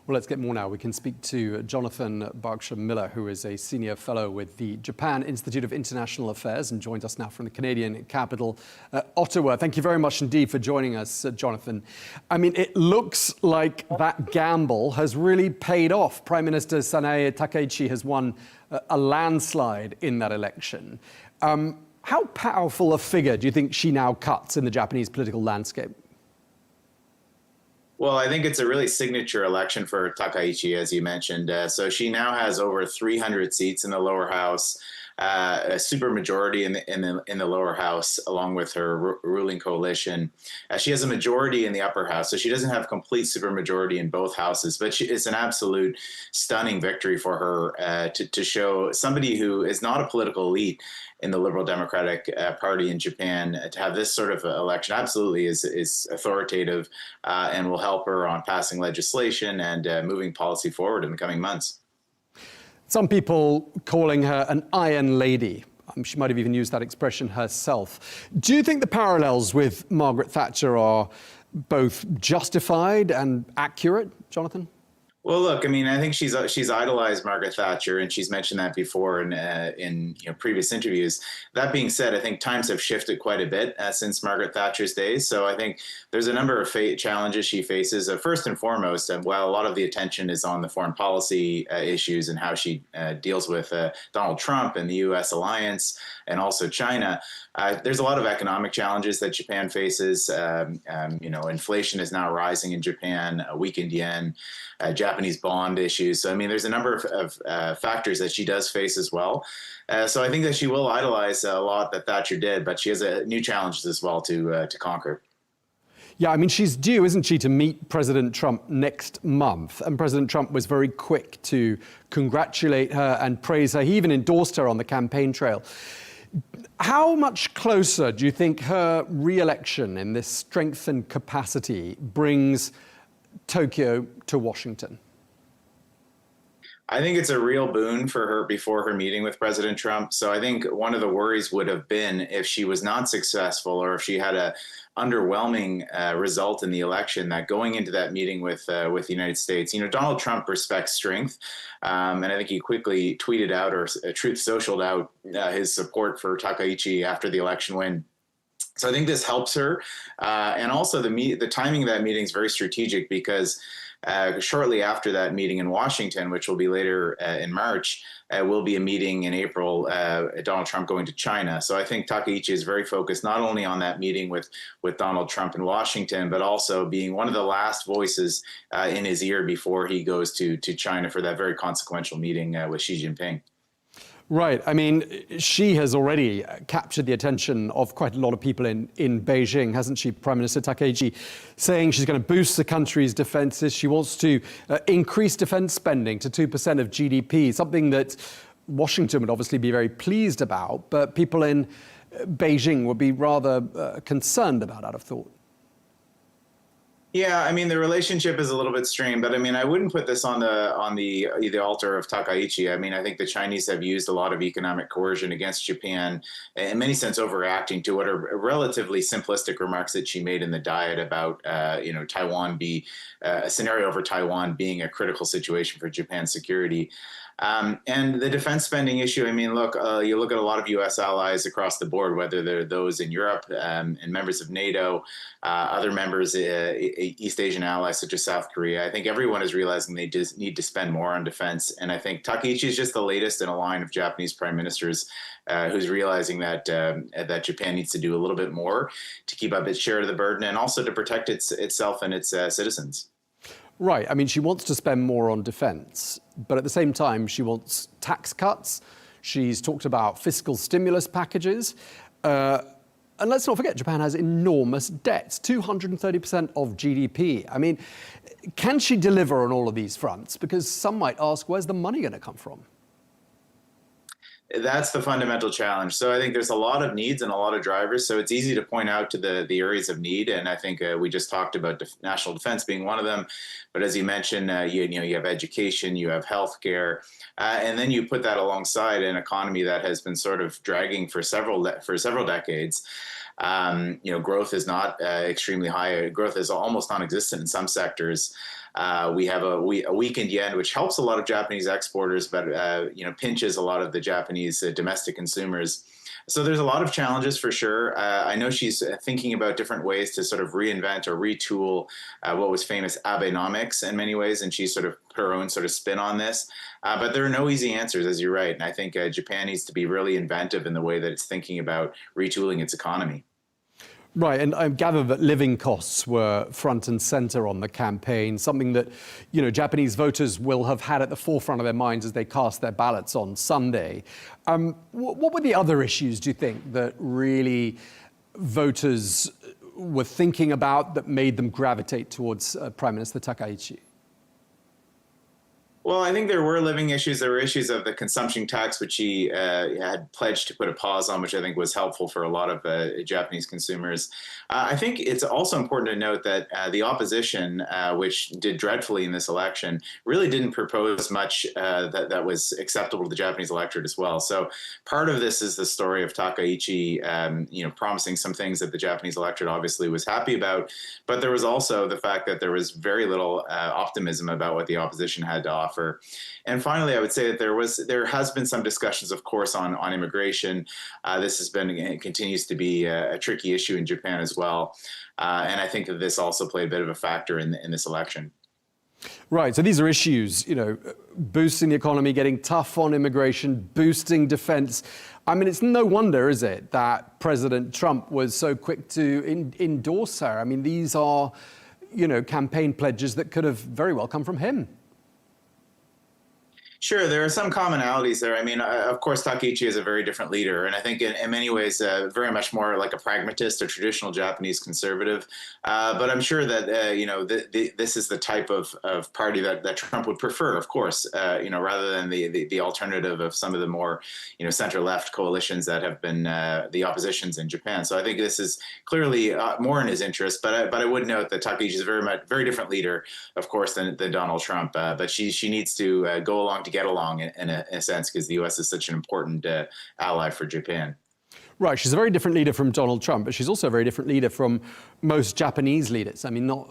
Well, let's get more now. We can speak to Jonathan Berkshire-Miller, who is a senior fellow with the Japan Institute of International Affairs and joins us now from the Canadian capital, Ottawa. Thank you very much indeed for joining us, Jonathan. I mean, it looks like that gamble has really paid off. Prime Minister Sanae Takaichi has won a landslide in that election. How powerful a figure do you think she now cuts in the Japanese political landscape? Well, I think it's a really signature election for Takaichi, as you mentioned. So she now has over 300 seats in the lower house, a supermajority in the lower house, along with her ruling coalition. She has a majority in the upper house, so she doesn't have complete supermajority in both houses. But it's an absolute stunning victory for her to show somebody who is not a political elite in the Liberal Democratic Party in Japan to have this sort of election absolutely is authoritative and will help her on passing legislation and moving policy forward in the coming months. Some people calling her an iron lady. She might have even used that expression herself. Do you think the parallels with Margaret Thatcher are both justified and accurate, Jonathan? Well, look, I mean, I think she's idolized Margaret Thatcher, and she's mentioned that before in previous interviews. That being said, I think times have shifted quite a bit since Margaret Thatcher's days. So I think there's a number of challenges she faces. First and foremost, while a lot of the attention is on the foreign policy issues and how she deals with Donald Trump and the U.S. alliance and also China, there's a lot of economic challenges that Japan faces. Inflation is now rising in Japan, a weakened yen, Japanese bond issues. So, I mean, there's a number of factors that she does face as well. So I think that she will idolize a lot that Thatcher did, but she has new challenges as well to conquer. Yeah, I mean, she's due, isn't she, to meet President Trump next month. And President Trump was very quick to congratulate her and praise her. He even endorsed her on the campaign trail. How much closer do you think her re-election in this strengthened capacity brings Tokyo to Washington? I think it's a real boon for her before her meeting with President Trump. So I think one of the worries would have been if she was not successful or if she had a underwhelming result in the election, that going into that meeting with the United States, Donald Trump respects strength. And I think he quickly tweeted out or Truth Socialed out his support for Takaichi after the election win. So I think this helps her. And also the timing of that meeting is very strategic because shortly after that meeting in Washington, which will be later in March, will be a meeting in April, Donald Trump going to China. So I think Takaichi is very focused not only on that meeting with Donald Trump in Washington, but also being one of the last voices in his ear before he goes to China for that very consequential meeting with Xi Jinping. Right. I mean, she has already captured the attention of quite a lot of people in Beijing, hasn't she, Prime Minister Takaichi, saying she's going to boost the country's defences. She wants to increase defence spending to 2% of GDP, something that Washington would obviously be very pleased about, but people in Beijing would be rather concerned about, I'd have thought. Yeah, I mean, the relationship is a little bit strained, but I mean, I wouldn't put this on the altar of Takaichi. I mean, I think the Chinese have used a lot of economic coercion against Japan, in many sense overreacting to what are relatively simplistic remarks that she made in the Diet about, Taiwan a scenario over Taiwan being a critical situation for Japan's security. And the defense spending issue, I mean, look, you look at a lot of U.S. allies across the board, whether they're those in Europe and members of NATO, other members, East Asian allies such as South Korea. I think everyone is realizing they just need to spend more on defense. And I think Takaichi is just the latest in a line of Japanese prime ministers who's realizing that Japan needs to do a little bit more to keep up its share of the burden and also to protect itself and its citizens. Right. I mean, she wants to spend more on defence, but at the same time, she wants tax cuts. She's talked about fiscal stimulus packages. And let's not forget, Japan has enormous debts, 230% of GDP. I mean, can she deliver on all of these fronts? Because some might ask, where's the money going to come from? That's the fundamental challenge. So I think there's a lot of needs and a lot of drivers. So it's easy to point out to the areas of need. And I think we just talked about national defense being one of them. But as you mentioned, you have education, you have healthcare, and then you put that alongside an economy that has been sort of dragging for several decades. Growth is not extremely high. Growth is almost non-existent in some sectors. We have a weakened yen, which helps a lot of Japanese exporters, but pinches a lot of the Japanese domestic consumers. So there's a lot of challenges for sure. I know she's thinking about different ways to sort of reinvent or retool what was famous Abenomics in many ways, and she's sort of put her own sort of spin on this. But there are no easy answers, as you're right. And I think Japan needs to be really inventive in the way that it's thinking about retooling its economy. Right, and I gather that living costs were front and center on the campaign, something that, Japanese voters will have had at the forefront of their minds as they cast their ballots on Sunday. What were the other issues, do you think, that really voters were thinking about that made them gravitate towards Prime Minister Takaichi? Well, I think there were living issues. There were issues of the consumption tax, which he had pledged to put a pause on, which I think was helpful for a lot of Japanese consumers. I think it's also important to note that the opposition, which did dreadfully in this election, really didn't propose much that was acceptable to the Japanese electorate as well. So part of this is the story of Takaichi, promising some things that the Japanese electorate obviously was happy about. But there was also the fact that there was very little optimism about what the opposition had to offer. And finally, I would say that there has been some discussions, of course, on immigration. This has been and continues to be a tricky issue in Japan as well. And I think that this also played a bit of a factor in this election. Right. So these are issues, boosting the economy, getting tough on immigration, boosting defense. I mean, it's no wonder, is it, that President Trump was so quick to endorse her. I mean, these are, campaign pledges that could have very well come from him. Sure, there are some commonalities there. I mean, of course, Takaichi is a very different leader, and I think in many ways very much more like a pragmatist, a traditional Japanese conservative. But I'm sure that this is the type of party that Trump would prefer, of course, rather than the alternative of some of the more center-left coalitions that have been the oppositions in Japan. So I think this is clearly more in his interest. But I would note that Takaichi is a very different leader, of course, than Donald Trump. But she needs to go along to get along in a sense, because the U.S. is such an important ally for Japan. Right, she's a very different leader from Donald Trump, but she's also a very different leader from most Japanese leaders. I mean, not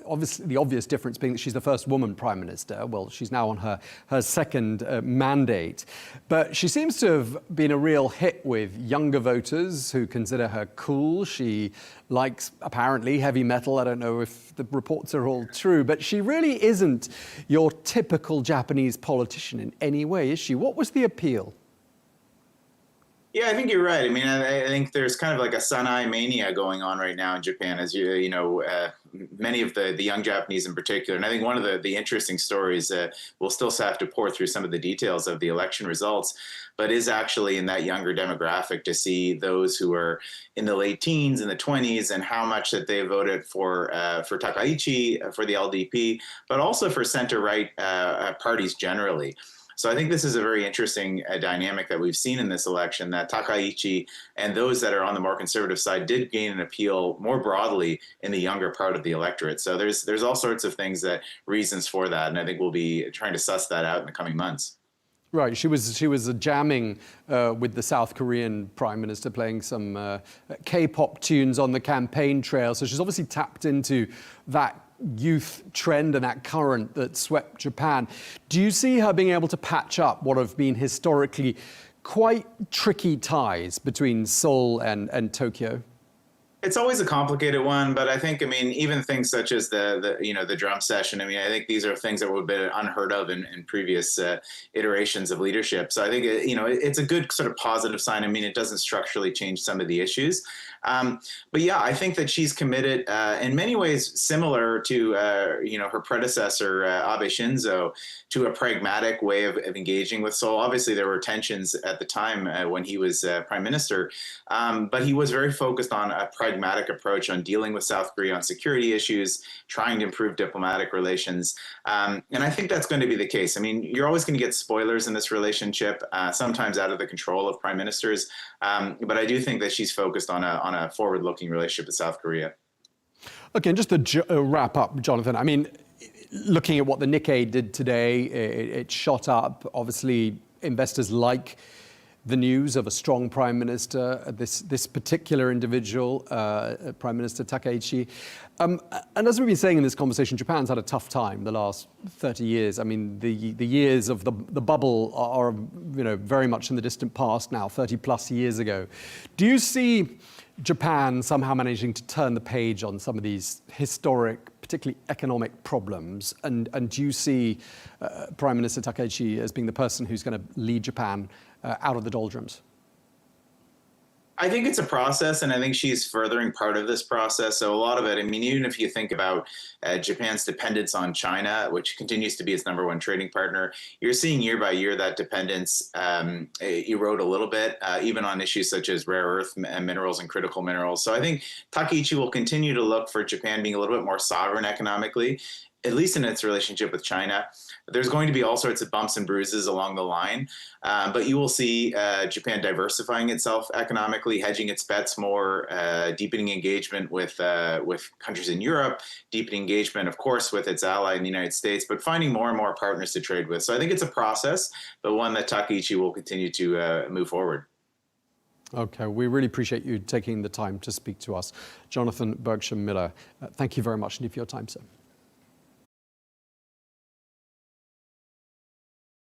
obviously the obvious difference being that she's the first woman prime minister. Well, she's now on her second mandate. But she seems to have been a real hit with younger voters who consider her cool. She likes, apparently, heavy metal. I don't know if the reports are all true, but she really isn't your typical Japanese politician in any way, is she? What was the appeal? Yeah, I think you're right. I mean, I think there's kind of like a Sanae mania going on right now in Japan, as many of the young Japanese in particular. And I think one of the interesting stories, we'll still have to pour through some of the details of the election results, but is actually in that younger demographic to see those who are in the late teens, in the 20s, and how much that they voted for Takaichi, for the LDP, but also for center-right parties generally. So I think this is a very interesting dynamic that we've seen in this election, that Takaichi and those that are on the more conservative side did gain an appeal more broadly in the younger part of the electorate. So there's all sorts of reasons for that, and I think we'll be trying to suss that out in the coming months. Right, she was jamming with the South Korean Prime Minister, playing some K-pop tunes on the campaign trail. So she's obviously tapped into that youth trend and that current that swept Japan. Do you see her being able to patch up what have been historically quite tricky ties between Seoul and Tokyo? It's always a complicated one, but I think, even things such as the drum session, I think these are things that would have been unheard of in previous iterations of leadership. So I think, it's a good sort of positive sign. It doesn't structurally change some of the issues. But yeah, I think that she's committed in many ways similar to, her predecessor, Abe Shinzo, to a pragmatic way of engaging with Seoul. Obviously, there were tensions at the time when he was prime minister, but he was very focused on a pragmatic approach on dealing with South Korea on security issues, trying to improve diplomatic relations. And I think that's going to be the case. You're always going to get spoilers in this relationship, sometimes out of the control of prime ministers. But I do think that she's focused on a forward-looking relationship with South Korea. Okay, and just to wrap up, Jonathan, looking at what the Nikkei did today, it shot up. Obviously, investors like the news of a strong prime minister, this particular individual, Prime Minister Takaichi. And as we've been saying in this conversation, Japan's had a tough time the last 30 years. I mean, the years of the bubble are very much in the distant past now, 30 plus years ago. Do you see Japan somehow managing to turn the page on some of these historic, particularly economic problems? And do you see Prime Minister Takaichi as being the person who's going to lead Japan out of the doldrums? I think it's a process, and I think she's furthering part of this process. So a lot of it, I mean, even if you think about Japan's dependence on China, which continues to be its #1 trading partner, you're seeing year by year that dependence erode a little bit, even on issues such as rare earth minerals and critical minerals. So I think Takaichi will continue to look for Japan being a little bit more sovereign economically, at least in its relationship with China. There's going to be all sorts of bumps and bruises along the line, but you will see Japan diversifying itself economically, hedging its bets more, deepening engagement with countries in Europe, deepening engagement, of course, with its ally in the United States, but finding more and more partners to trade with. So I think it's a process, but one that Takaichi will continue to move forward. Okay, we really appreciate you taking the time to speak to us. Jonathan Berkshire Miller, thank you very much indeed for your time, sir.